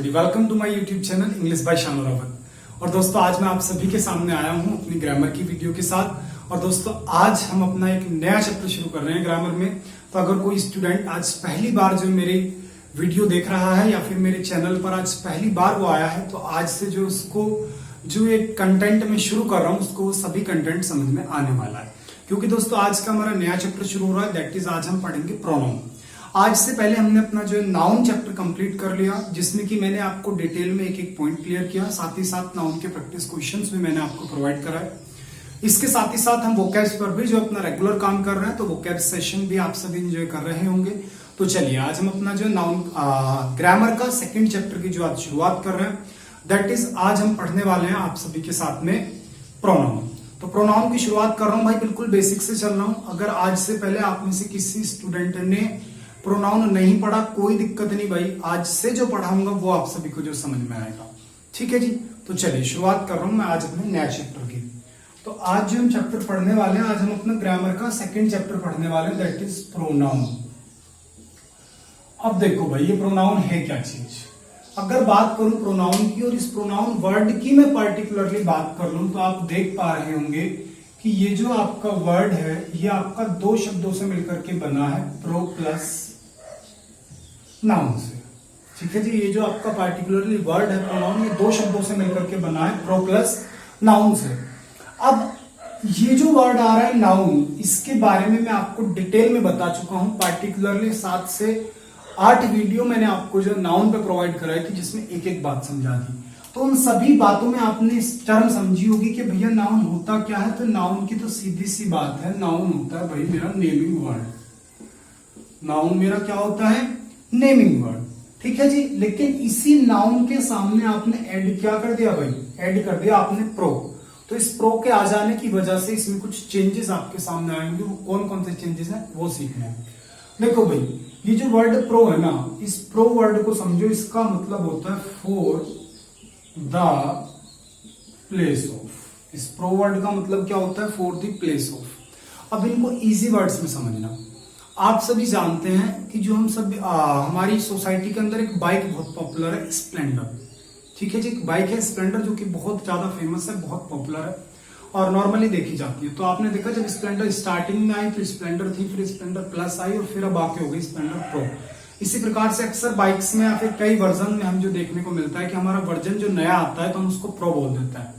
Ji, welcome to my YouTube channel English by Shanu Rawat. और दोस्तों आज मैं आप सभी के सामने आया हूं अपनी ग्रामर की वीडियो के साथ। और दोस्तों आज हम अपना एक नया चैप्टर शुरू कर रहे हैं ग्रामर में। तो अगर कोई स्टूडेंट आज पहली बार जो मेरी वीडियो देख रहा है या फिर मेरे चैनल पर आज पहली बार वो आया है, तो आज से जो उसको जो एक कंटेंट में शुरू कर रहा हूँ उसको सभी कंटेंट समझ में आने वाला है। क्योंकि दोस्तों आज का हमारा नया चैप्टर शुरू हो रहा है, दैट इज आज हम पढ़ेंगे प्रोनाउन। आज से पहले हमने अपना जो नाउन चैप्टर कंप्लीट कर लिया, जिसमें कि मैंने आपको डिटेल में एक एक पॉइंट क्लियर किया, साथ ही साथ नाउन के प्रैक्टिस क्वेश्चंस भी मैंने आपको प्रोवाइड कराए। इसके साथ ही साथ हम वोकैब्स पर भी जो अपना रेगुलर काम कर रहे हैं, तो वोकैब सेशन भी आप सभी एंजॉय कर रहे होंगे। तो चलिए आज हम अपना जो नाउन ग्रामर का सेकेंड चैप्टर की जो आज शुरुआत कर रहे हैं, दैट इज आज हम पढ़ने वाले हैं आप सभी के साथ में प्रोनाउन। तो प्रोनाउन की शुरुआत कर रहा हूं भाई, बिल्कुल बेसिक से चल रहा हूं। अगर आज से पहले आप में से किसी स्टूडेंट ने प्रोनाउन नहीं पढ़ा, कोई दिक्कत नहीं भाई, आज से जो पढ़ाऊंगा वो आप सभी को जो समझ में आएगा। ठीक है जी, तो चलिए शुरुआत कर रहा हूं मैं आज अपने नया चैप्टर की। तो आज जो हम चैप्टर पढ़ने वाले हैं, आज हम अपना ग्रामर का सेकंड चैप्टर पढ़ने वाले हैं, दैट इज प्रोनाउन। अब देखो भाई, ये प्रोनाउन है क्या चीज। अगर बात करूं प्रोनाउन की और इस प्रोनाउन वर्ड की मैं पर्टिकुलरली बात कर लूं, तो आप देख पा रहे होंगे कि ये जो आपका वर्ड है ये आपका दो शब्दों से मिलकर के बना है, प्रो प्लस नाउन से। ठीक है जी, ये जो आपका पार्टिकुलरली वर्ड है प्रोनाउन, ये दो शब्दों से मिलकर के बना है, प्रो प्लस नाउन से। अब ये जो वर्ड आ रहा है नाउन, इसके बारे में मैं आपको डिटेल में बता चुका हूं। पार्टिकुलरली 7 से 8 वीडियो मैंने आपको जो नाउन पे प्रोवाइड कराई थी, जिसमें एक एक बात समझा दी। तो उन सभी बातों में आपने इस टर्म समझी होगी कि भैया नाउन होता क्या है। तो नाउन की तो सीधी सी बात है, नाउन होता है भाई मेरा नेमिंग वर्ड। नाउन मेरा क्या होता है? Naming word. ठीक है जी, लेकिन इसी नाउन के सामने आपने ऐड क्या कर दिया भाई? ऐड कर दिया आपने प्रो। तो इस प्रो के आ जाने की वजह से इसमें कुछ चेंजेस आपके सामने आएंगे। वो कौन कौन से चेंजेस हैं वो सीखना है। देखो भाई, ये जो वर्ड प्रो है ना, इस प्रो वर्ड को समझो, इसका मतलब होता है फॉर द प्लेस ऑफ। इस प्रो वर्ड का मतलब क्या होता है? For the place of. अब इनको इजी वर्ड्स में समझना। आप सभी जानते हैं कि जो हम सब हमारी सोसाइटी के अंदर एक बाइक बहुत पॉपुलर है, स्प्लेंडर। ठीक है जी, एक बाइक है स्प्लेंडर, जो कि बहुत ज्यादा फेमस है, बहुत पॉपुलर है और नॉर्मली देखी जाती है। तो आपने देखा जब स्प्लेंडर स्टार्टिंग में आई तो स्प्लेंडर थी, फिर स्प्लेंडर प्लस आई और फिर अब आके हो गई स्प्लेंडर प्रो। इसी प्रकार से अक्सर बाइक्स में या फिर कई वर्जन में हम जो देखने को मिलता है कि हमारा वर्जन जो नया आता है तो हम उसको प्रो बोल देता है।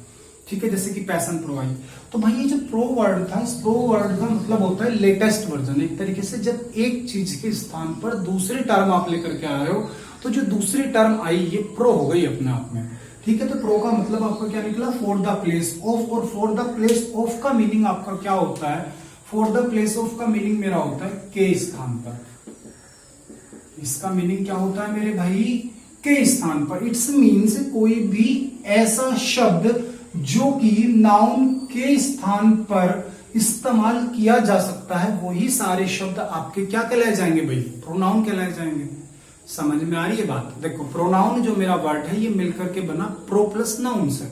ठीक है, जैसे कि पैशन प्रो आई। तो भाई ये जो प्रो वर्ड था, इस प्रो वर्ड का मतलब होता है लेटेस्ट वर्जन। एक तरीके से जब एक चीज के स्थान पर दूसरी टर्म आप लेकर के आ रहे हो, तो जो दूसरी टर्म आई ये प्रो हो गई अपने आप में। ठीक है, तो प्रो का मतलब आपका क्या निकला? For the place of. और फॉर द प्लेस ऑफ का मीनिंग आपका क्या होता है? फॉर द प्लेस ऑफ का मीनिंग मेरा होता है के स्थान पर। इसका मीनिंग क्या होता है मेरे भाई? के स्थान पर। इट्स मीन्स कोई भी ऐसा शब्द जो कि नाउन के स्थान पर इस्तेमाल किया जा सकता है, वही सारे शब्द आपके क्या कहलाए जाएंगे भाई? प्रोनाउन कहलाए जाएंगे। समझ में आ रही है बात? देखो, प्रोनाउन जो मेरा वर्ड है ये मिलकर के बना प्रो प्लस नाउन से।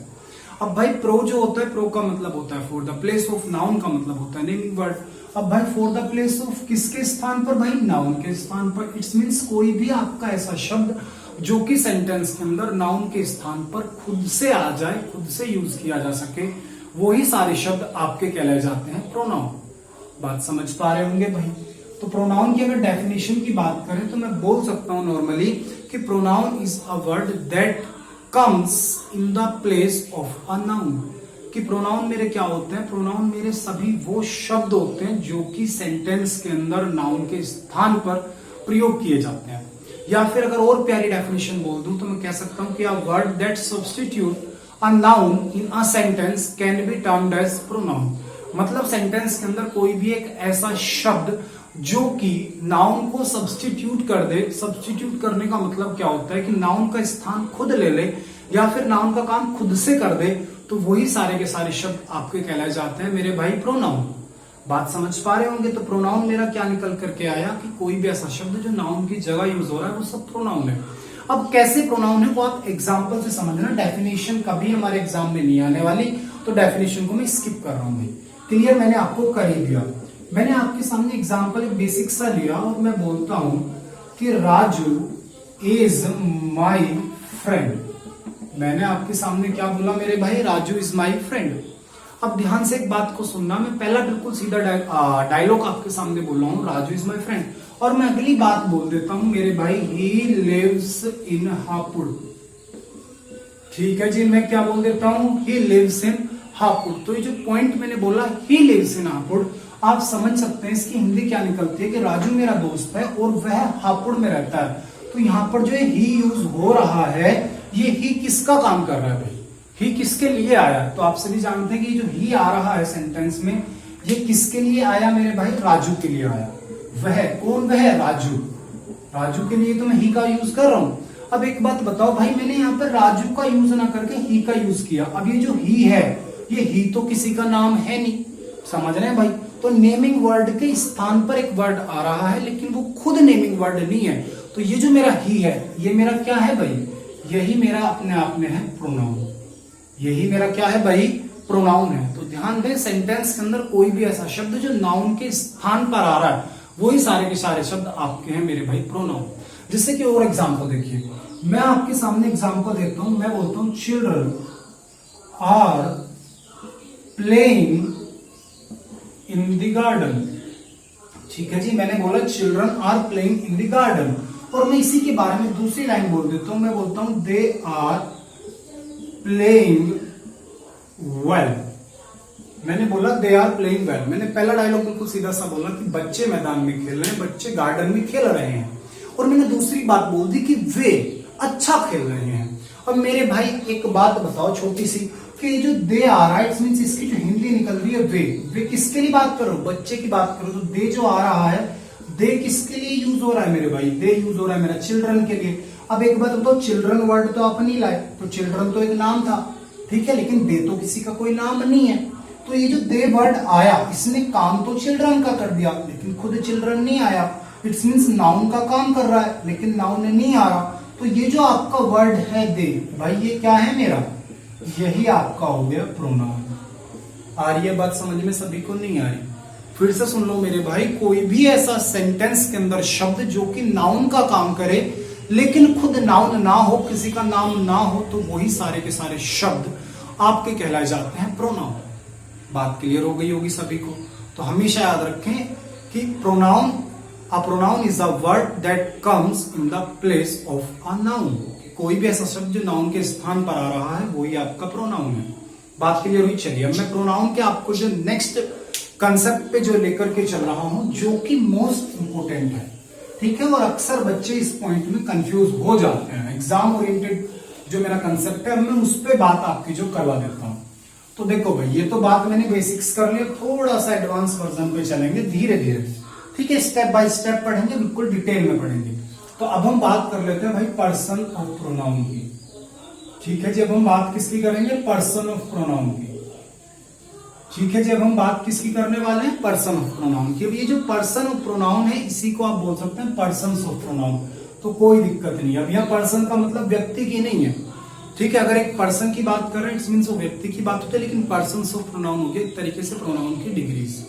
अब भाई प्रो जो होता है, प्रो का मतलब होता है for the place of, noun का मतलब होता है नेमिंग वर्ड। अब भाई फॉर द प्लेस ऑफ किसके स्थान पर भाई? नाउन के स्थान पर। इट्स मीन्स कोई भी आपका ऐसा शब्द जो कि सेंटेंस के अंदर नाउन के स्थान पर खुद से आ जाए, खुद से यूज किया जा सके, वही सारे शब्द आपके कहलाए जाते हैं प्रोनाउन। बात समझ पा रहे होंगे भाई? तो प्रोनाउन की अगर डेफिनेशन की बात करें तो मैं बोल सकता हूं नॉर्मली कि pronoun is a word that comes in the place of a noun. कि प्रोनाउन मेरे क्या होते हैं? प्रोनाउन मेरे सभी वो शब्द होते हैं जो कि सेंटेंस के अंदर नाउन के स्थान पर प्रयोग किए जाते हैं। या फिर अगर और प्यारी डेफिनेशन बोल दूं तो मैं कह सकता हूं कि a word that substitute a noun in a sentence can be termed as pronoun. मतलब सेंटेंस के अंदर कोई भी एक ऐसा शब्द जो कि नाउन को सब्स्टिट्यूट कर दे। सब्स्टिट्यूट करने का मतलब क्या होता है कि नाउन का स्थान खुद ले ले या फिर नाउन का काम खुद से कर दे, तो वही सारे के सारे शब्द आपके कहलाए जाते हैं मेरे भाई प्रोनाउन। बात समझ पा रहे होंगे? तो प्रोनाउन मेरा क्या निकल करके आया कि कोई भी ऐसा शब्द जो नाउन की जगह यूज हो रहा है वो सब प्रोनाउन है। अब कैसे प्रोनाउन है वो आप एग्जाम्पल से समझना। डेफिनेशन कभी हमारे एग्जाम में नहीं आने वाली, तो डेफिनेशन को मैं स्किप कर रहा हूं भाई। क्लियर, मैंने आपको कर ही दिया। मैंने आपके सामने एग्जाम्पल एक बेसिक सा लिया और मैं बोलता हूं कि राजू इज माई फ्रेंड। मैंने आपके सामने क्या बोला मेरे भाई, राजू इज माई फ्रेंड। अब ध्यान से एक बात को सुनना, मैं पहला बिल्कुल सीधा डायलॉग आपके सामने बोल रहा हूँ, राजू इज माई फ्रेंड, और मैं अगली बात बोल देता हूं मेरे भाई, ही लिव्स इन हापुड़। ठीक है जी, मैं क्या बोल देता हूं, ही लिव्स इन हापुड़। तो ये जो पॉइंट मैंने बोला ही लिव्स इन हापुड़, आप समझ सकते हैं इसकी हिंदी क्या निकलती है कि राजू मेरा दोस्त है और वह हापुड़ में रहता है। तो यहां पर जो ही यूज हो रहा है, ये ही किसका काम कर रहा है भाई, ही किसके लिए आया। तो आप सभी जानते हैं कि जो ही आ रहा है सेंटेंस में, ये किसके लिए आया मेरे भाई, राजू के लिए आया। वह कौन, वह राजू, राजू के लिए तो मैं ही का यूज कर रहा हूं। अब एक बात बताओ भाई, मैंने यहाँ पर राजू का यूज ना करके ही का यूज किया। अब ये जो ही है, ये ही तो किसी का नाम है नहीं, समझ रहे हैं भाई। तो नेमिंग वर्ड के स्थान पर एक वर्ड आ रहा है, लेकिन वो खुद नेमिंग वर्ड नहीं है। तो ये जो मेरा ही है, ये मेरा क्या है भाई, यही मेरा अपने आप में है प्रोनाउन। यही मेरा क्या है भाई, प्रोनाउन है। तो ध्यान दें, सेंटेंस के अंदर कोई भी ऐसा शब्द जो नाउन के स्थान पर आ रहा है, वही सारे के सारे शब्द आपके हैं मेरे भाई प्रोनाउन। जिससे कि और एग्जाम्पल देखिए, मैं आपके सामने एग्जाम्पल देता हूं। मैं बोलता हूं children are playing in the garden. ठीक है जी, मैंने बोला children are playing in the garden, और मैं इसी के बारे में दूसरी लाइन बोल देता हूं। मैं बोलता हूं दे आर प्लेइंग वेल। मैंने बोला दे आर प्लेइंग वेल। मैंने पहला डायलॉग बिल्कुल सीधा सा बोला कि बच्चे मैदान में खेल रहे हैं, बच्चे गार्डन में खेल रहे हैं। और मैंने दूसरी बात बोल दी कि वे अच्छा खेल रहे हैं। अब मेरे भाई एक बात बताओ छोटी सी, कि जो दे आ रहा है, इट्स मींस इसकी जो हिंदी निकल रही है वे किसके लिए बात करो, बच्चे की बात करो। तो दे जो आ रहा है, दे किसके लिए यूज हो रहा है मेरे भाई, दे यूज हो रहा है मेरा चिल्ड्रन के लिए। अब एक बात बताओ, चिल्ड्रन वर्ड तो आप नहीं लाए, तो चिल्ड्रन तो एक नाम था, ठीक है, लेकिन दे तो किसी का कोई नाम नहीं है। तो ये जो दे वर्ड आया, इसने काम तो चिल्ड्रन का कर दिया, लेकिन खुद चिल्ड्रन नहीं आया। इट्स मींस नाउन का काम कर रहा है, लेकिन नाउन नहीं आ रहा। तो ये जो आपका वर्ड है दे, भाई ये क्या है मेरा, यही आपका हो गया प्रोनाउन। आ रही है बात समझ में सभी को, नहीं आ रही? फिर से सुन लो मेरे भाई, कोई भी ऐसा सेंटेंस के अंदर शब्द जो कि नाउन का काम करे लेकिन खुद नाउन ना हो, किसी का नाम ना हो, तो वही सारे के सारे शब्द आपके कहलाए जाते हैं प्रोनाउन। बात क्लियर हो गई होगी सभी को। तो हमेशा याद रखें कि pronoun, a pronoun is a word that comes in the place of a noun. कोई भी ऐसा शब्द जो नाउन के स्थान पर आ रहा है, वही आपका प्रोनाउन है। बात क्लियर हुई? चलिए अब मैं प्रोनाउन के आपको जो नेक्स्ट कंसेप्ट पे जो लेकर के चल रहा हूं, जो कि मोस्ट इंपोर्टेंट है, ठीक है, और अक्सर बच्चे इस पॉइंट में कंफ्यूज हो जाते हैं। एग्जाम ओरिएंटेड जो मेरा कंसेप्ट है, मैं उस पर बात आपकी जो करवा देता हूं। तो देखो भाई, ये तो बात मैंने बेसिक्स कर लिया, थोड़ा सा एडवांस वर्जन पे चलेंगे धीरे धीरे, ठीक है, स्टेप बाय स्टेप पढ़ेंगे, बिल्कुल डिटेल में पढ़ेंगे। तो अब हम बात कर लेते हैं भाई पर्सन ऑफ प्रोनाउन की। ठीक है जी, अब हम बात किसकी करेंगे, पर्सन ऑफ प्रोनाउन की। ठीक है जी, अब हम बात किसकी करने वाले हैं, पर्सन ऑफ प्रोनाउन की। अब ये जो पर्सन ऑफ प्रोनाउन है, इसी को आप बोल सकते हैं पर्सन्स ऑफ प्रोनाउन। तो कोई दिक्कत नहीं। अब यहाँ पर्सन का मतलब व्यक्ति की नहीं है, ठीक है। अगर एक पर्सन की बात कर रहे हैं, इट्स मींस वो व्यक्ति की बात होती है, लेकिन पर्सन्स ऑफ प्रोनाउन हो गया एक तरीके से प्रोनाउन की डिग्रीज।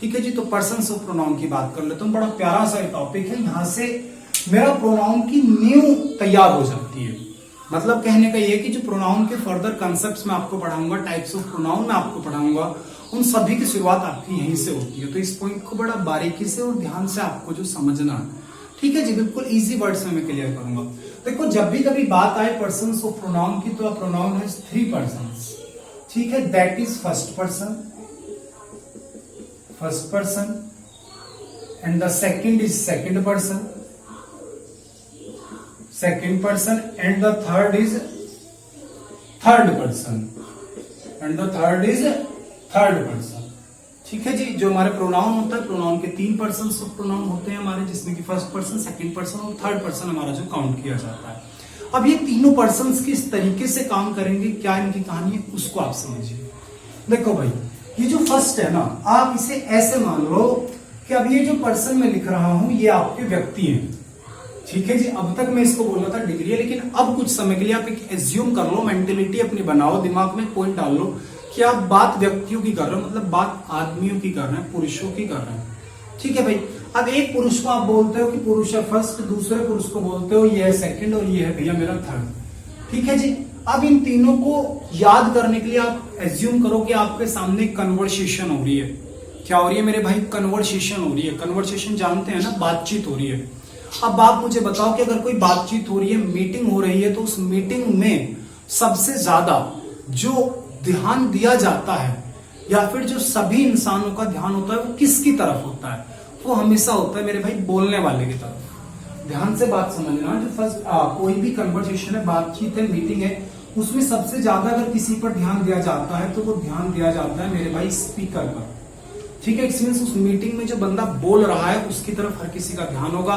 ठीक है जी, तो पर्सन्स ऑफ प्रोनाउन की बात कर लेता हूँ। बड़ा प्यारा सा टॉपिक है, यहाँ से मेरा प्रोनाउन की नींव तैयार हो जाती है। मतलब कहने का ये कि जो प्रोनाउन के फर्दर कंसेप्ट्स मैं आपको पढ़ाऊंगा, टाइप्स ऑफ प्रोनाउन मैं आपको पढ़ाऊंगा, उन सभी की शुरुआत आपकी यहीं से होती है। तो इस पॉइंट को बड़ा बारीकी से और ध्यान से आपको जो समझना है, ठीक है जी, बिल्कुल इजी वर्ड्स में मैं क्लियर करूंगा। देखो, जब भी कभी बात आए पर्सन्स ऑफ प्रोनाउन की, तो प्रोनाउन हैज 3 पर्सन्स, ठीक है। That is first person and the second is second person and the third is third person and the third is third person। ठीक है जी, जो हमारे प्रोनाउन होता है, प्रोनाउन के 3 पर्सन्स ऑफ प्रोनाउन होते हैं हमारे, जिसमें कि फर्स्ट पर्सन, सेकंड पर्सन और थर्ड पर्सन हमारा जो काउंट किया जाता है। अब ये तीनों पर्सन्स किस तरीके से काम करेंगे, क्या इनकी कहानी है, उसको आप समझिए। देखो भाई, ये जो फर्स्ट है ना, आप इसे ऐसे मान लो कि अब ये जो पर्सन मैं लिख रहा हूं, ये आपके व्यक्ति हैं। ठीक है जी, अब तक मैं इसको बोल रहा था डिग्री है, लेकिन अब कुछ समय के लिए आप एक एज्यूम कर लो, मेंटेलिटी अपनी बनाओ, दिमाग में पॉइंट डाल लो कि आप बात व्यक्तियों की कर रहे हो, मतलब बात आदमियों की कर रहे हैं, पुरुषों की कर रहे हैं। ठीक है भाई, अब एक पुरुष को आप बोलते हो कि पुरुष है फर्स्ट, दूसरे पुरुष को बोलते हो ये है सेकंड, और ये है भैया मेरा थर्ड। ठीक है जी। अब इन तीनों को याद करने के लिए आप एज्यूम करो कि आपके सामने कन्वर्सेशन हो रही है। क्या हो रही है मेरे भाई? कन्वर्सेशन हो रही है। कन्वर्सेशन जानते हैं ना, बातचीत हो रही है। अब आप मुझे बताओ कि अगर कोई बातचीत हो रही है, मीटिंग हो रही है, तो उस मीटिंग में सबसे ज्यादा जो ध्यान दिया जाता है या फिर जो सभी इंसानों का ध्यान होता है वो किसकी तरफ होता है? वो हमेशा होता है मेरे भाई बोलने वाले की तरफ। ध्यान से बात समझना, जो फर्स्ट कोई भी कन्वर्सेशन है, बातचीत है, मीटिंग है, उसमें सबसे ज्यादा अगर किसी पर ध्यान दिया जाता है तो वो ध्यान दिया जाता है मेरे भाई स्पीकर पर। ठीक है, इसमें उस मीटिंग में जो बंदा बोल रहा है उसकी तरफ हर किसी का ध्यान होगा,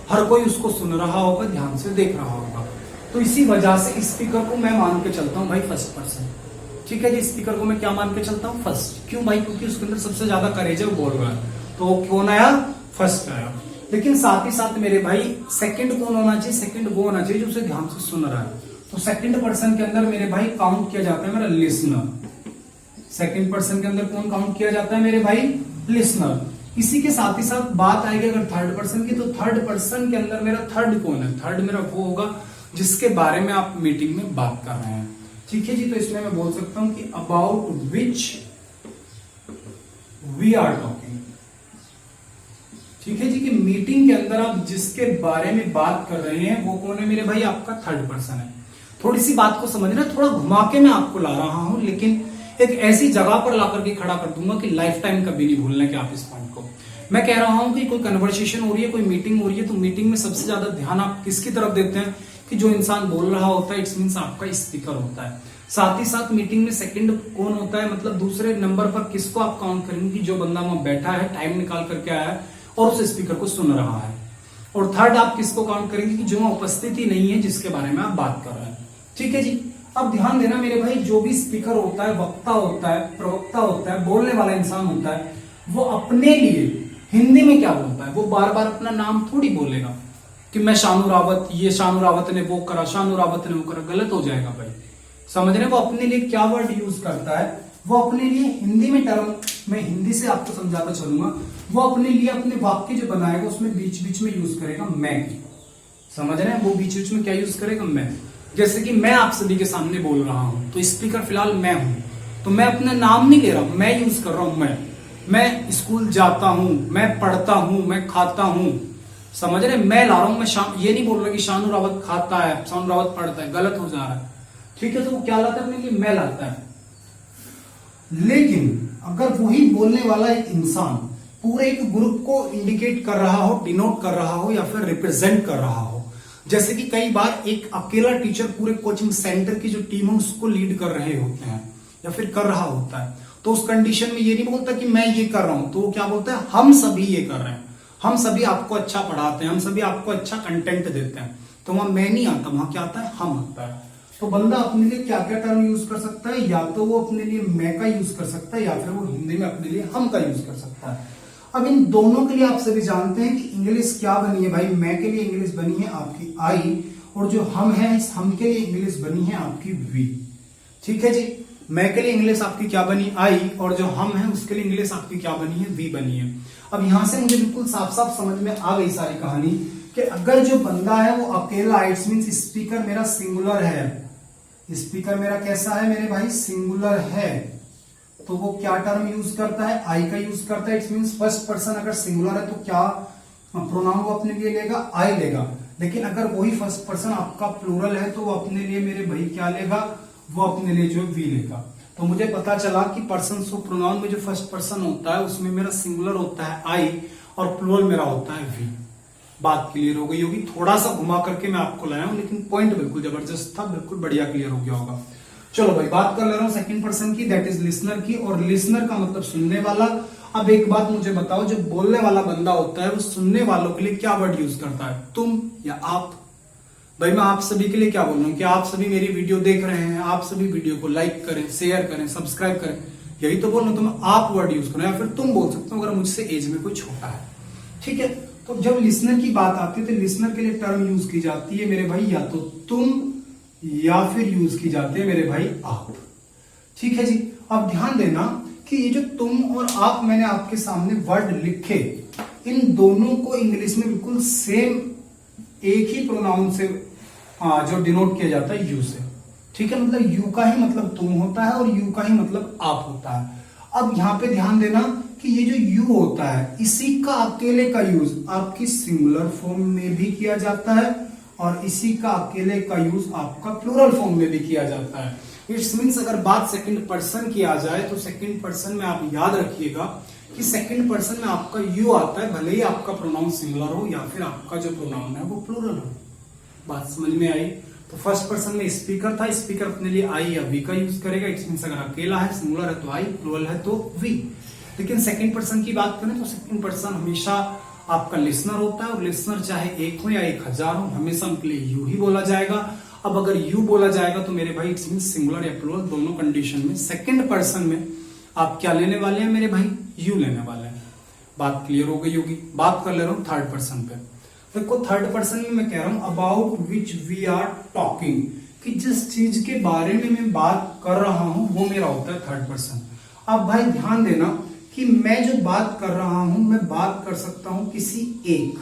हर कोई उसको सुन रहा होगा, ध्यान से देख रहा होगा। तो इसी वजह से स्पीकर को मैं मान के चलता हूं भाई फर्स्ट पर्सन। ठीक है जी, स्पीकर को मैं क्या मान के चलता हूं? फर्स्ट। क्यों भाई? क्योंकि उसके अंदर सबसे ज्यादा करेज है, वो बोल रहा है, तो कौन आया? फर्स्ट आया। लेकिन साथ ही साथ मेरे भाई सेकंड कौन होना चाहिए? सेकंड वो होना चाहिए जो उसे ध्यान से सुन रहा है। तो सेकंड पर्सन के अंदर मेरे भाई काउंट किया जाता है मेरा लिसनर। सेकंड पर्सन के अंदर कौन काउंट किया जाता है मेरे भाई? लिसनर। इसी के साथ ही साथ बात आएगी अगर थर्ड पर्सन की, तो थर्ड पर्सन के अंदर मेरा थर्ड कौन है? थर्ड मेरा वो होगा जिसके बारे में आप मीटिंग में बात कर रहे हैं। ठीक है जी, तो इसमें मैं बोल सकता हूं कि about which we are talking. ठीक है जी, कि मीटिंग के अंदर आप जिसके बारे में बात कर रहे हैं वो कौन है मेरे भाई? आपका थर्ड पर्सन है। थोड़ी सी बात को समझना, थोड़ा घुमा के मैं आपको ला रहा हूं, लेकिन एक ऐसी जगह पर लाकर के खड़ा कर दूंगा कि लाइफ टाइम कभी नहीं भूलना कि आप इस पॉइंट को। मैं कह रहा हूं कि कोई कन्वर्सेशन हो रही है, कोई मीटिंग हो रही है, तो मीटिंग में सबसे ज्यादा ध्यान आप किसकी तरफ देते हैं? कि जो इंसान बोल रहा होता है, इट्स मीन्स आपका स्पीकर होता है। साथ ही साथ मीटिंग में सेकंड कौन होता है? मतलब दूसरे नंबर पर किसको आप काउंट करेंगे? कि जो बंदा वहां बैठा है, टाइम निकाल करके आया है और उस स्पीकर को सुन रहा है। और थर्ड आप किसको काउंट करेंगे? कि जो वहां उपस्थित ही नहीं है, जिसके बारे में आप बात कर रहे हैं। ठीक है जी, अब ध्यान देना मेरे भाई, जो भी स्पीकर होता है, वक्ता होता है, प्रवक्ता होता है, बोलने वाला इंसान होता है, वो अपने लिए हिंदी में क्या बोलता है? वो बार बार अपना नाम थोड़ी बोलेगा कि मैं शानू रावत, ये शानू रावत ने वो करा, शानू रावत ने वो करा, गलत हो जाएगा भाई। समझ रहे? वो अपने लिए क्या वर्ड यूज करता है? वो अपने लिए हिंदी में टर्म, मैं हिंदी से आपको समझाता चलूंगा, वो अपने लिए अपने वाक्य जो बनाएगा उसमें बीच बीच में यूज करेगा मैं। समझ रहे हैं? वो बीच बीच में क्या यूज करेगा? मैं। जैसे कि मैं आप सभी के सामने बोल रहा हूं, तो स्पीकर फिलहाल मैं हूं, तो मैं अपना नाम नहीं ले रहा हूं, मैं यूज कर रहा हूं मैं स्कूल जाता हूं, मैं पढ़ता हूं, मैं खाता हूं। समझ रहे? मैं ला रहा हूं, मैं ये नहीं बोल रहा कि शानू रावत खाता है, शानू रावत पढ़ता है, गलत हो जा रहा है। ठीक है, तो वो क्या लाता है? अपने लिए मैं लाता है। लेकिन अगर वही बोलने वाला एक इंसान पूरे एक ग्रुप को इंडिकेट कर रहा हो, डिनोट कर रहा हो या फिर रिप्रेजेंट कर रहा हो, जैसे कि कई बार एक अकेला टीचर पूरे कोचिंग सेंटर की जो टीम है उसको लीड कर रहे होते हैं या फिर कर रहा होता है, तो उस कंडीशन में ये नहीं बोलता कि मैं ये कर रहा हूं, तो वो क्या बोलता है? हम सभी ये कर रहे हैं, हम सभी आपको अच्छा पढ़ाते हैं, हम सभी आपको अच्छा कंटेंट देते हैं। तो वहां मैं नहीं आता, वहां क्या आता है? हम आता है। तो बंदा अपने लिए क्या क्या टर्म यूज कर सकता है? या तो वो अपने लिए मैं का यूज कर सकता है या फिर वो हिंदी में अपने लिए हम का यूज कर सकता है। अब इन दोनों के लिए आप सभी जानते हैं कि इंग्लिश क्या बनी है भाई? मैं के लिए इंग्लिश बनी है आपकी आई, और जो हम है इस हम के लिए इंग्लिश बनी है आपकी वी। ठीक है जी, मैं के लिए इंग्लिश आपकी क्या बनी? आई, और जो हम है उसके लिए इंग्लिश आपकी क्या बनी है? वी बनी है। अब यहां से मुझे बिल्कुल साफ साफ समझ में आ गई सारी कहानी कि अगर जो बंदा है वो अकेला है, इट्स मींस स्पीकर मेरा सिंगुलर है, स्पीकर मेरा कैसा है मेरे भाई? सिंगुलर है, तो वो क्या टर्म यूज करता है? आई का यूज करता है। इट्स मींस फर्स्ट पर्सन अगर सिंगुलर है तो क्या प्रोनाउन वो अपने लिए लेगा? आई लेगा। लेकिन अगर वही फर्स्ट पर्सन आपका प्लूरल है तो वो अपने लिए मेरे भाई क्या लेगा? वो अपने लिए जो वी लेगा। तो मुझे पता चला कि पर्सन ऑफ प्रोनाउन में जो फर्स्ट पर्सन होता है उसमें मेरा सिंगुलर होता है आई और प्लूरल मेरा होता है वी। बात क्लियर हो गई होगी, थोड़ा सा घुमा करके मैं आपको लाया हूं, लेकिन पॉइंट बिल्कुल जबरदस्त था, बिल्कुल बढ़िया क्लियर हो गया होगा। चलो भाई, बात कर ले रहा हूं सेकंड पर्सन की, दैट इज लिसनर की, और लिसनर का मतलब सुनने वाला। अब एक बात मुझे बताओ, जो बोलने वाला बंदा होता है वो सुनने वालों के लिए क्या वर्ड यूज करता है? तुम या आप? भाई मैं आप सभी के लिए क्या बोल रहा हूं कि आप सभी मेरी वीडियो देख रहे हैं, आप सभी वीडियो को लाइक करें, शेयर करें, सब्सक्राइब करें, यही तो बोल रहा हूं। तो मैं आप वर्ड यूज करूं या फिर तुम बोल सकते हो अगर मुझसे एज में कोई छोटा है। ठीक है, तो जब लिसनर की बात आती है तो लिसनर के लिए टर्म यूज की जाती है मेरे भाई या तो तुम या फिर यूज की जाती है मेरे भाई आप। ठीक है जी, अब ध्यान देना कि ये जो तुम और आप मैंने आपके सामने वर्ड लिखे, इन दोनों को इंग्लिश में बिल्कुल सेम एक ही प्रोनाउन से जो डिनोट किया जाता है यू से। ठीक है, मतलब यू का ही मतलब तुम होता है और यू का ही मतलब आप होता है। अब यहाँ पे ध्यान देना कि ये जो यू होता है इसी का अकेले का यूज आपकी सिंगुलर फॉर्म में भी किया जाता है और इसी का अकेले का यूज आपका प्लूरल फॉर्म में भी किया जाता है। इट्स मीन्स अगर बात सेकंड पर्सन की आ जाए तो सेकंड पर्सन में आप याद रखिएगा कि सेकंड पर्सन में आपका यू आता है, भले ही आपका प्रोनाउन सिंगुलर हो या फिर आपका जो प्रोनाउन है वो प्लूरल हो। बात समझ में आई? तो फर्स्ट पर्सन में स्पीकर था, स्पीकर अपने लिए आई या वी का यूज करेगा। इट्स मीन्स अगर अकेला है, सिंगुलर है तो आई, प्लूरल है तो वी। लेकिन सेकंड पर्सन की बात करें तो सेकंड पर्सन हमेशा आपका लिसनर होता है और लिसनर चाहे एक हो या 1000 हो, हमेशा उनके लिए यू ही बोला जाएगा। अब अगर यू बोला जाएगा तो मेरे भाई इट्स मीन्स सिंगुलर या प्लूरल दोनों कंडीशन में सेकंड पर्सन में आप क्या लेने वाले हैं मेरे भाई? यू लेने वाले हैं। बात क्लियर हो गई होगी। बात कर ले रहा हूं थर्ड पर्सन पे। देखो थर्ड पर्सन में मैं कह रहा हूं about which we are talking, कि जिस चीज के बारे में मैं बात कर रहा हूं वो मेरा होता है थर्ड पर्सन। अब भाई ध्यान देना कि मैं जो बात कर रहा हूं मैं बात कर सकता हूं किसी एक।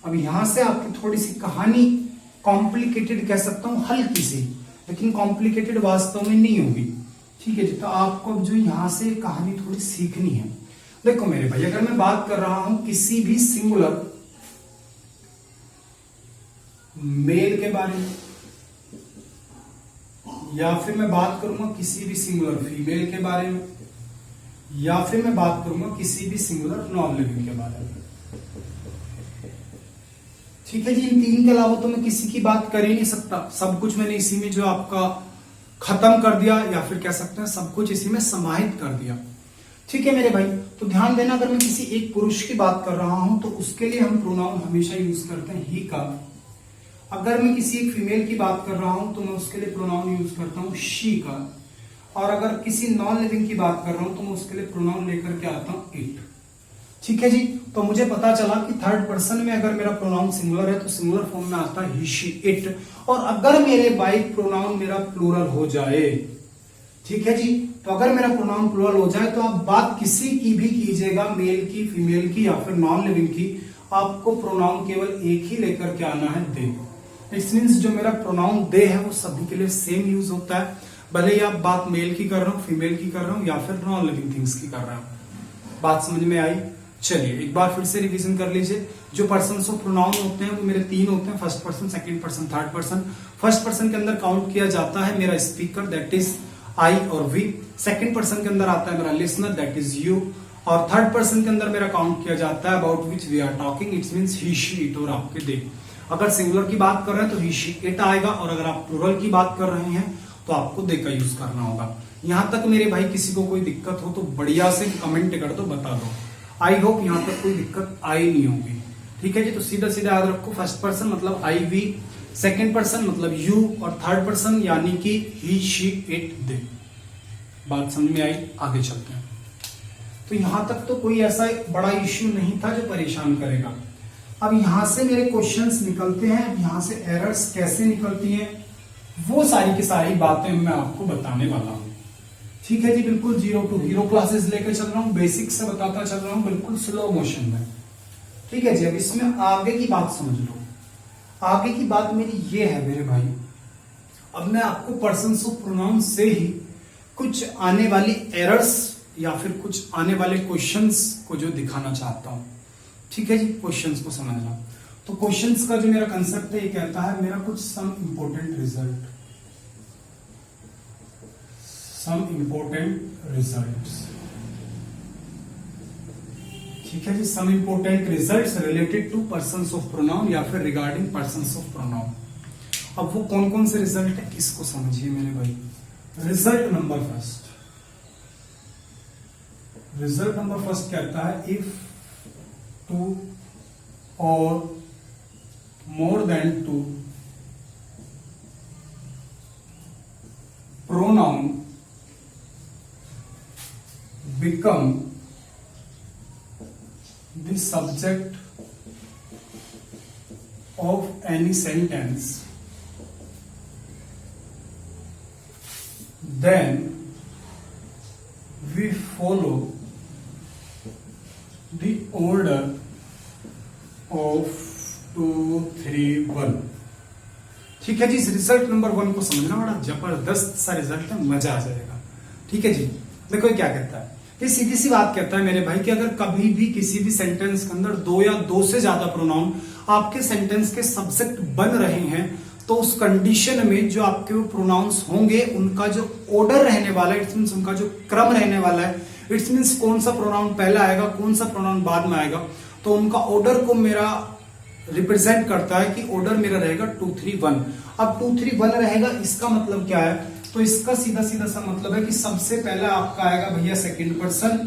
अब यहां से आपकी थोड़ी सी कहानी कॉम्प्लिकेटेड कह सकता हूं, हल्की सी, लेकिन कॉम्प्लिकेटेड वास्तव में नहीं होगी। ठीक है जी, तो आपको जो यहां से कहानी थोड़ी सीखनी है। देखो मेरे भाई, अगर मैं बात कर रहा हूं किसी भी सिंगुलर मेल के बारे में या फिर मैं बात करूंगा किसी भी सिंगुलर फीमेल के बारे में या फिर मैं बात करूंगा किसी भी सिंगुलर नॉन लिविंग के बारे में। ठीक है जी, इन तीन के अलावा तो मैं किसी की बात कर ही नहीं सकता। सब कुछ मैंने इसी में जो आपका खत्म कर दिया या फिर कह सकते हैं सब कुछ इसी में समाहित कर दिया। ठीक है मेरे भाई, तो ध्यान देना अगर मैं किसी एक पुरुष की बात कर रहा हूं तो उसके लिए हम प्रोनाउन हमेशा यूज करते हैं ही का। अगर मैं किसी एक फीमेल की बात कर रहा हूं तो मैं उसके लिए प्रोनाउन यूज करता हूं शी का। और अगर किसी नॉन लिविंग की बात कर रहा हूं तो मैं उसके लिए प्रोनाउन लेकर के आता हूं इट। ठीक है जी, तो मुझे पता चला कि थर्ड पर्सन में अगर मेरा प्रोनाउन सिंगुलर है तो सिंगुलर फॉर्म में आता है ही शी इट। और अगर मेरे बाई प्रोनाउन मेरा प्लूरल हो जाए, ठीक है जी, तो अगर मेरा प्रोनाउन प्लूरल हो जाए तो आप बात किसी की भी कीजिएगा, मेल की, फीमेल की या फिर नॉन लिविंग की, आपको प्रोनाउन केवल एक ही लेकर के आना है, दे। इट्स मींस जो मेरा प्रोनाउन दे है वो सभी के लिए सेम यूज होता है, भले ही आप बात मेल की कर रहे हो, फीमेल की कर रहे हो या फिर नॉन लिविंग थिंग्स की कर रहे हो। बात समझ में आई? चलिए एक बार फिर से रिवीजन कर लीजिए। जो पर्सन्स ऑफ प्रोनाउन होते हैं वो मेरे तीन होते हैं, first person, second person, third person. First person के अंदर काउंट किया जाता है मेरा स्पीकर, दैट इज आई और वी। सेकंड पर्सन के अंदर आता है मेरा लिसनर, दैट इज यू। और थर्ड पर्सन के अंदर मेरा काउंट किया जाता है about which we are talking, it's means he she it और आपके दे। अगर सिंगुलर की बात कर रहे हैं तो ही शी इट आएगा और अगर आप प्लूरल की बात कर रहे हैं तो आपको दे का यूज करना होगा। यहां तक मेरे भाई किसी को कोई दिक्कत हो तो बढ़िया से कमेंट कर दो, बता दो। आई होप यहां तक कोई दिक्कत आई नहीं होगी। ठीक है जी, तो सीधा सीधा याद रखो, फर्स्ट पर्सन मतलब आई वी, सेकंड पर्सन मतलब यू और थर्ड पर्सन यानी कि ही शी इट दे। बात समझ में आई? आगे चलते हैं। तो यहां तक तो कोई ऐसा बड़ा इश्यू नहीं था जो परेशान करेगा। अब यहां से मेरे क्वेश्चंस निकलते हैं, अब यहां से एरर्स कैसे निकलती हैं वो सारी की सारी बातें मैं आपको बताने वाला हूं। ठीक है जी, बिल्कुल 0 to हीरो क्लासेस लेकर चल रहा हूं, बेसिक से बताता चल रहा हूं, बिल्कुल स्लो मोशन में। ठीक है जी, अब इसमें आगे की बात समझ लो। आगे की बात मेरी ये है मेरे भाई, अब मैं आपको पर्सन्स ऑफ प्रोनाउन से ही कुछ आने वाली एरर्स या फिर कुछ आने वाले क्वेश्चंस को जो दिखाना चाहता हूं। ठीक है जी, क्वेश्चंस को समझना। तो क्वेश्चंस का जो मेरा कंसेप्ट है ये कहता है मेरा कुछ some important result, some important results. ठीक है जी, some important results related to persons of pronoun या फिर रिगार्डिंग पर्सन्स ऑफ प्रोनाउन। अब वो कौन कौन से रिजल्ट है इसको समझिए मेरे भाई। Result number first, result number first कहता है if 2 or more than 2 pronoun become the subject of any sentence, then we follow the order of 2 3 1। ठीक है जी, इस रिजल्ट नंबर 1 को समझना बड़ा जबरदस्त सा रिजल्ट है, मजा आ जाएगा। ठीक है जी, देखो ये क्या कहता है, ये सीधी सी बात कहता है मेरे भाई कि अगर कभी भी किसी भी सेंटेंस के अंदर दो या दो से ज्यादा प्रोनाउन आपके सेंटेंस के सब्जेक्ट बन रहे हैं, तो उस कंडीशन में जो आपके वो प्रोनाउंस होंगे उनका जो ऑर्डर रहने वाला है, इट्स मीन्स उनका जो क्रम रहने वाला है, इट्स मीन्स कौन सा प्रोनाउन पहला आएगा कौन सा प्रोनाउन बाद में आएगा, तो उनका ऑर्डर को मेरा रिप्रेजेंट करता है कि ऑर्डर मेरा रहेगा 2 3 1। अब 2 3 1 रहेगा, इसका मतलब क्या है, तो इसका सीधा सीधा सा मतलब है कि सबसे पहला आपका आएगा भैया सेकंड पर्सन,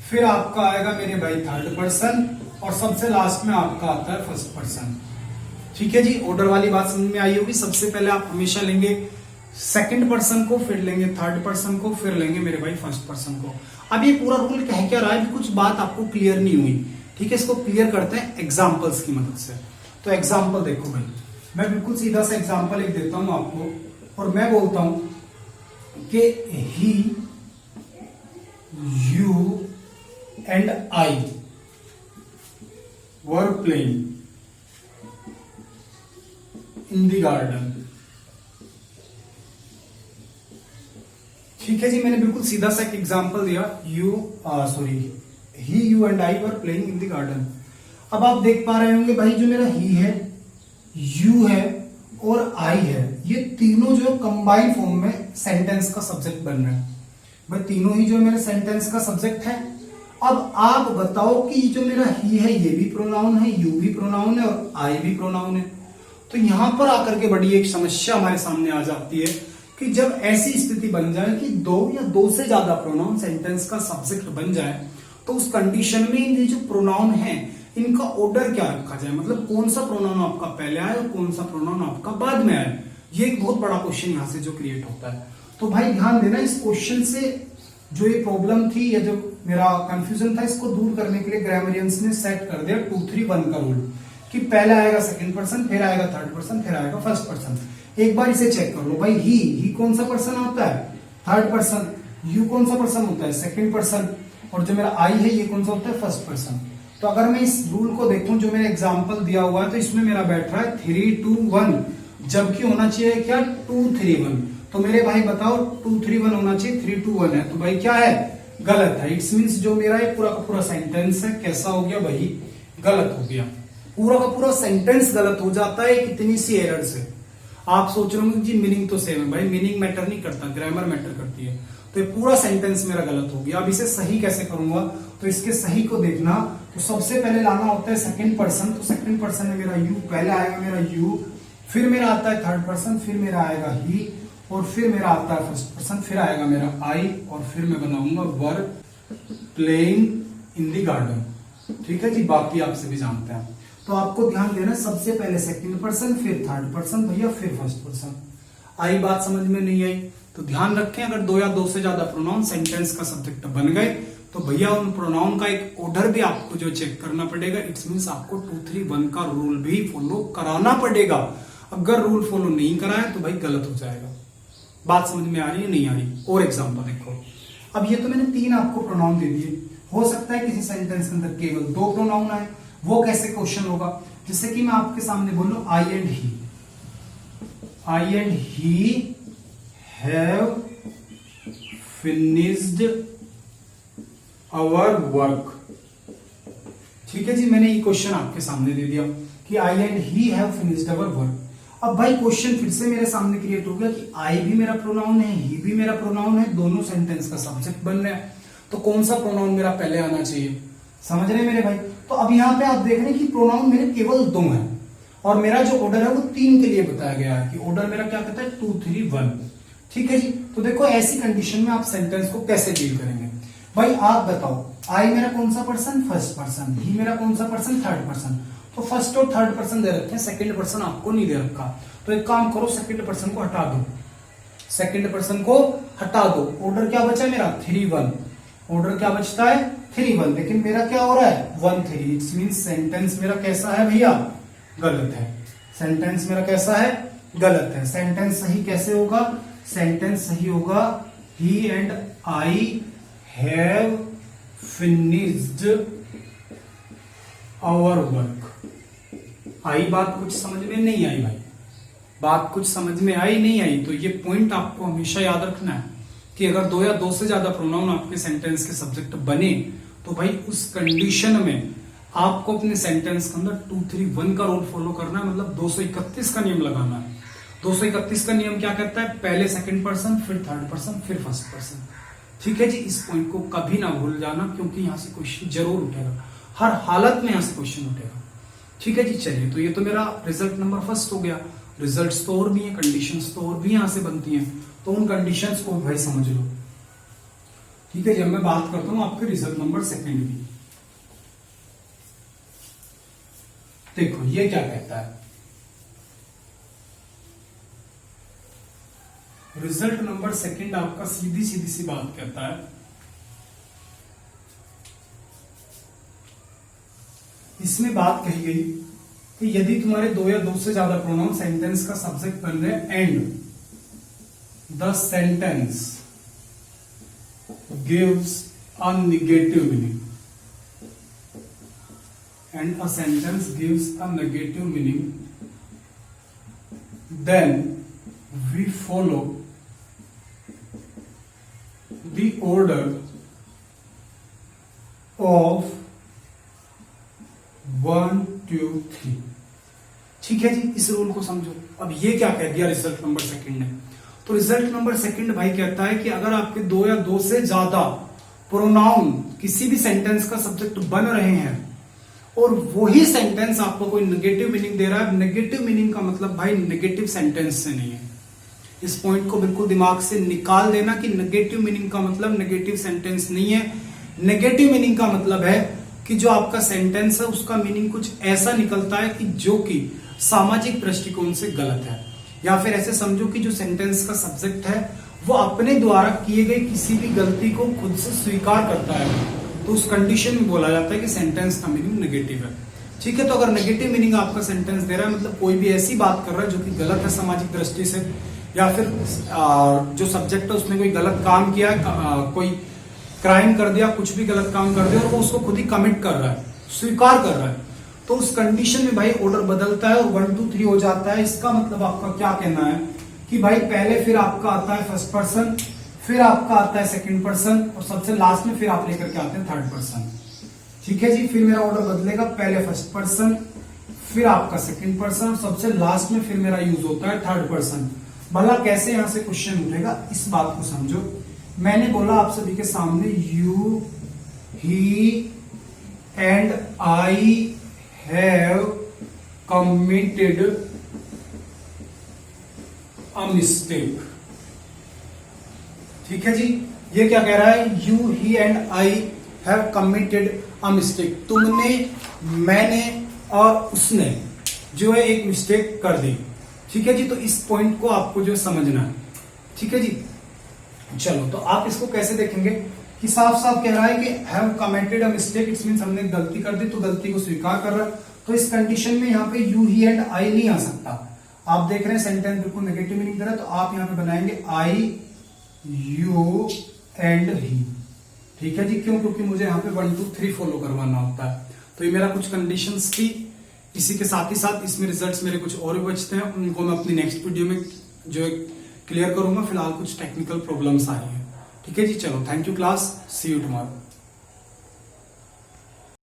फिर आपका आएगा मेरे भाई थर्ड पर्सन, और सबसे लास्ट में आपका आता है फर्स्ट पर्सन। ठीक है जी, ऑर्डर वाली बात समझ में आई होगी। सबसे पहले आप हमेशा लेंगे सेकंड पर्सन को, फिर लेंगे थर्ड पर्सन को, फिर लेंगे मेरे भाई फर्स्ट पर्सन को। अब ये पूरा रूल कह क्या रहा है, कुछ बात आपको क्लियर नहीं हुई। ठीक है, इसको क्लियर करते हैं एग्जाम्पल्स की मदद से। तो एग्जाम्पल देखो भाई, मैं बिल्कुल सीधा सा एग्जाम्पल एक देता हूं आपको, और मैं बोलता हूं कि he, you and I were playing in the garden. ठीक है जी, मैंने बिल्कुल सीधा सा एक एग्जाम्पल दिया, he, you and I were playing in the garden. अब आप देख पा रहे होंगे भाई, जो मेरा ही है, यू है और आई है, ये तीनों जो कंबाइंड फॉर्म में सेंटेंस का सब्जेक्ट बन रहे हैं। भाई तीनों ही जो मेरे सेंटेंस का सब्जेक्ट है। अब आप बताओ कि जो मेरा ही है ये भी प्रोनाउन है, यू भी प्रोनाउन है और आई भी प्रोनाउन है। तो यहां पर आकर के बड़ी एक समस्या हमारे सामने आ जाती है कि जब ऐसी स्थिति बन जाए कि दो या दो से ज्यादा प्रोनाउन सेंटेंस का सब्जेक्ट बन जाए, तो उस कंडीशन में ये जो प्रोनाउन है इनका ऑर्डर क्या रखा जाए, मतलब कौन सा प्रोनाउन आपका पहले आए और कौन सा प्रोनाउन आपका बाद में आए। ये एक बहुत बड़ा क्वेश्चन यहां से जो क्रिएट होता है। तो भाई ध्यान देना, इस क्वेश्चन से जो ये प्रॉब्लम थी या जो मेरा कंफ्यूजन था, इसको दूर करने के लिए ग्रामरियंस ने सेट कर दिया 2 3 1 का रूल, कि पहले आएगा सेकंड पर्सन, फिर आएगा थर्ड पर्सन, फिर आएगा फर्स्ट पर्सन। एक बार इसे चेक कर लो भाई, ही कौन सा पर्सन होता है, थर्ड पर्सन। यू कौन सा पर्सन होता है, सेकंड पर्सन। और जो मेरा आई है ये कौन सा होता है, फर्स्ट पर्सन। तो अगर मैं इस रूल को देखूं जो मैंने एग्जांपल दिया हुआ है, तो इसमें मेरा बैठ रहा है 3 2 1, जबकि होना चाहिए क्या 2 3 1। तो मेरे भाई बताओ 2 3 1 होना चाहिए, 3 2 1 है, तो भाई क्या है, गलत है। इट्स मीन्स जो मेरा एक पूरा का पूरा सेंटेंस है कैसा हो गया भाई, गलत हो गया। पूरा का पूरा सेंटेंस गलत हो जाता है कितनी सी एरर से। आप सोच रहे होंगे जी मीनिंग तो सेम है, भाई मीनिंग मैटर नहीं करता, ग्रामर मैटर करती है। तो ये पूरा सेंटेंस मेरा गलत हो गया। अब इसे सही कैसे करूंगा, तो इसके सही को देखना, तो सबसे पहले लाना होता है सेकंड पर्सन। तो सेकंड पर्सन में मेरा यू, पहले आएगा मेरा यू, फिर मेरा आता है थर्ड पर्सन, फिर मेरा आएगा ही, और फिर मेरा आता है फर्स्ट पर्सन, फिर आएगा मेरा आई, और फिर मैं बनाऊंगा वर प्लेइंग इन द गार्डन। ठीक है जी, बाकी आप सभी जानते हैं। तो आपको ध्यान देना, सबसे पहले सेकंड पर्सन, फिर थर्ड पर्सन भैया, फिर फर्स्ट पर्सन। आई बात समझ में नहीं आई तो ध्यान रखें, अगर दो या दो से ज्यादा प्रोनाउन सेंटेंस का सब्जेक्ट बन गए, तो भैया उन प्रोनाउन का एक ऑर्डर भी आपको जो चेक करना पड़ेगा। इट्स मीन्स आपको 2 3 1 का रूल भी फॉलो कराना पड़ेगा। अगर रूल फॉलो नहीं कराए तो भाई गलत हो जाएगा। बात समझ में आ रही है, नहीं आ रही? और एग्जाम्पल देखो, अब ये तो मैंने 3 आपको प्रोनाउन दे दिए। हो सकता है किसी सेंटेंस के अंदर केवल 2 प्रोनाउन आए, वो कैसे क्वेश्चन होगा, जैसे कि मैं आपके सामने बोलूं I and he, I and he have finished our work. ठीक है जी, मैंने ये क्वेश्चन आपके सामने दे दिया कि I and he have finished our work. अब भाई क्वेश्चन फिर से मेरे सामने क्रिएट हो गया कि आई भी मेरा प्रोनाउन है, ही भी मेरा प्रोनाउन है, दोनों सेंटेंस का सब्जेक्ट बन रहे हैं, तो कौन सा प्रोनाउन मेरा पहले आना चाहिए, समझ रहे हैं मेरे भाई? तो अब यहाँ पे आप देख रहे हैं कि प्रोनाउन मेरे केवल 2 हैं, और मेरा जो ऑर्डर है वो 3 के लिए बताया गया है कि ऑर्डर मेरा क्या कहता है 2 3 1। ठीक है जी, तो देखो ऐसी कंडीशन में आप सेंटेंस को कैसे डील करेंगे भाई, आप बताओ। आई मेरा कौन सा पर्सन, फर्स्ट पर्सन। ही मेरा कौन सा पर्सन, थर्ड पर्सन। तो फर्स्ट और थर्ड पर्सन दे रखे हैं, सेकंड पर्सन आपको नहीं दे रखा। तो एक काम करो, सेकंड पर्सन को हटा दो, सेकंड पर्सन को हटा दो। ऑर्डर क्या बचा मेरा 3 1। ऑर्डर क्या बचता है 3 1, लेकिन मेरा क्या हो रहा है 1 3। इट्स मींस सेंटेंस मेरा कैसा है भैया, गलत है। सेंटेंस मेरा कैसा है, गलत है। सेंटेंस सही कैसे होगा, सेंटेंस सही होगा he and I have finished our work. आई बात कुछ समझ में नहीं आई भाई, बात कुछ समझ में आई नहीं आई, तो ये पॉइंट आपको हमेशा याद रखना है कि अगर दो या दो से ज्यादा प्रोनाउन आपके सेंटेंस के सब्जेक्ट बने तो भाई उस कंडीशन में आपको अपने सेंटेंस के अंदर 2 3 1 का रूल फॉलो करना है, मतलब 231 का नियम लगाना है। 231 का नियम क्या कहता है? पहले सेकंड पर्सन, फिर थर्ड पर्सन, फिर फर्स्ट पर्सन। ठीक है जी, इस पॉइंट को कभी ना भूल जाना, क्योंकि यहां से क्वेश्चन जरूर उठेगा, हर हालत में यहां से क्वेश्चन उठेगा। ठीक है जी, चलिए, तो ये तो मेरा रिजल्ट नंबर फर्स्ट हो गया। रिजल्ट्स तो और भी है, कंडीशंस तो और भी यहां से बनती हैं, तो उन कंडीशंस को भाई समझ लो। ठीक है, जब मैं बात करता हूं आपके रिजल्ट नंबर सेकंड की, देखो ये क्या कहता है। रिजल्ट नंबर सेकंड आपका सीधी सीधी सी बात कहता है, इसमें बात कही गई कि यदि तुम्हारे दो या दो से ज्यादा प्रोनाउन सेंटेंस का सब्जेक्ट बन रहे and the sentence gives a negative meaning, and a sentence gives a negative meaning, then we follow the order of 1 2 3। ठीक है जी, इस रूल को समझो। अब ये क्या कह दिया रिजल्ट नंबर सेकंड ने? तो रिजल्ट नंबर सेकंड भाई कहता है कि अगर आपके दो या दो से ज्यादा प्रोनाउन किसी भी सेंटेंस का सब्जेक्ट बन रहे हैं और वही सेंटेंस आपको कोई नेगेटिव मीनिंग दे रहा है, नेगेटिव मीनिंग का मतलब भाई नेगेटिव सेंटेंस से नहीं है। इस पॉइंट को बिल्कुल दिमाग से निकाल देना कि नेगेटिव मीनिंग का मतलब नेगेटिव सेंटेंस नहीं है। नेगेटिव मीनिंग का मतलब है कि जो आपका सेंटेंस है उसका मीनिंग कुछ ऐसा निकलता है कि जो कि सामाजिक दृष्टिकोण से गलत है, या फिर ऐसे समझो कि जो सेंटेंस का सब्जेक्ट है वो अपने द्वारा किए गए किसी भी गलती को खुद से स्वीकार करता है, तो उस कंडीशन में बोला जाता है कि सेंटेंस का मीनिंग नेगेटिव है। ठीक है, तो अगर नेगेटिव मीनिंग आपका सेंटेंस दे रहा है मतलब कोई भी ऐसी बात कर रहा है जो कि गलत है सामाजिक दृष्टि से, या फिर जो सब्जेक्ट है उसने कोई गलत काम किया, कोई क्राइम कर दिया, कुछ भी गलत काम कर दिया और वो उसको खुद ही कमिट कर रहा है, स्वीकार कर रहा है, तो उस कंडीशन में भाई ऑर्डर बदलता है और 1 2 3 हो जाता है। इसका मतलब आपका क्या कहना है कि भाई पहले फिर आपका आता है फर्स्ट पर्सन, फिर आपका आता है सेकंड पर्सन और सबसे लास्ट में फिर आप लेकर के आते हैं थर्ड पर्सन। ठीक है जी, फिर मेरा ऑर्डर बदलेगा, पहले फर्स्ट पर्सन, फिर आपका सेकंड पर्सन और सबसे लास्ट में फिर मेरा यूज होता है थर्ड पर्सन। भला कैसे यहां से क्वेश्चन उठेगा, इस बात को समझो। मैंने बोला आप सभी के सामने you, he and I have committed a mistake. ठीक है जी, ये क्या कह रहा है? You, he and I have committed a mistake. तुमने, मैंने और उसने जो है एक मिस्टेक कर दी। ठीक है जी, तो इस पॉइंट को आपको जो समझना है। ठीक है जी, चलो, तो आप इसको कैसे देखेंगे कि साफ साफ कह रहा है कि have committed a mistake, it's means हमने गलती कर दी तो गलती को स्वीकार कर रहा है। तो इस कंडीशन में यहाँ पे यू, ही एंड आई नहीं आ सकता। आप देख रहे हैं सेंटेंस बिल्कुल नेगेटिव मीनिंग दे रहा है, तो आप यहाँ पे बनाएंगे आई, यू एंड ही। ठीक है जी, क्यों? क्योंकि मुझे यहाँ पे 1 2 3 फॉलो करवाना होता है। तो ये मेरा कुछ कंडीशंस थी। इसी के साथ ही साथ इसमें रिजल्ट्स मेरे कुछ और भी बचते हैं, उनको मैं अपनी नेक्स्ट वीडियो में जो है क्लियर करूंगा। फिलहाल कुछ टेक्निकल प्रॉब्लम्स आ रही हैं। ठीक है जी, चलो, thank you class, see you tomorrow.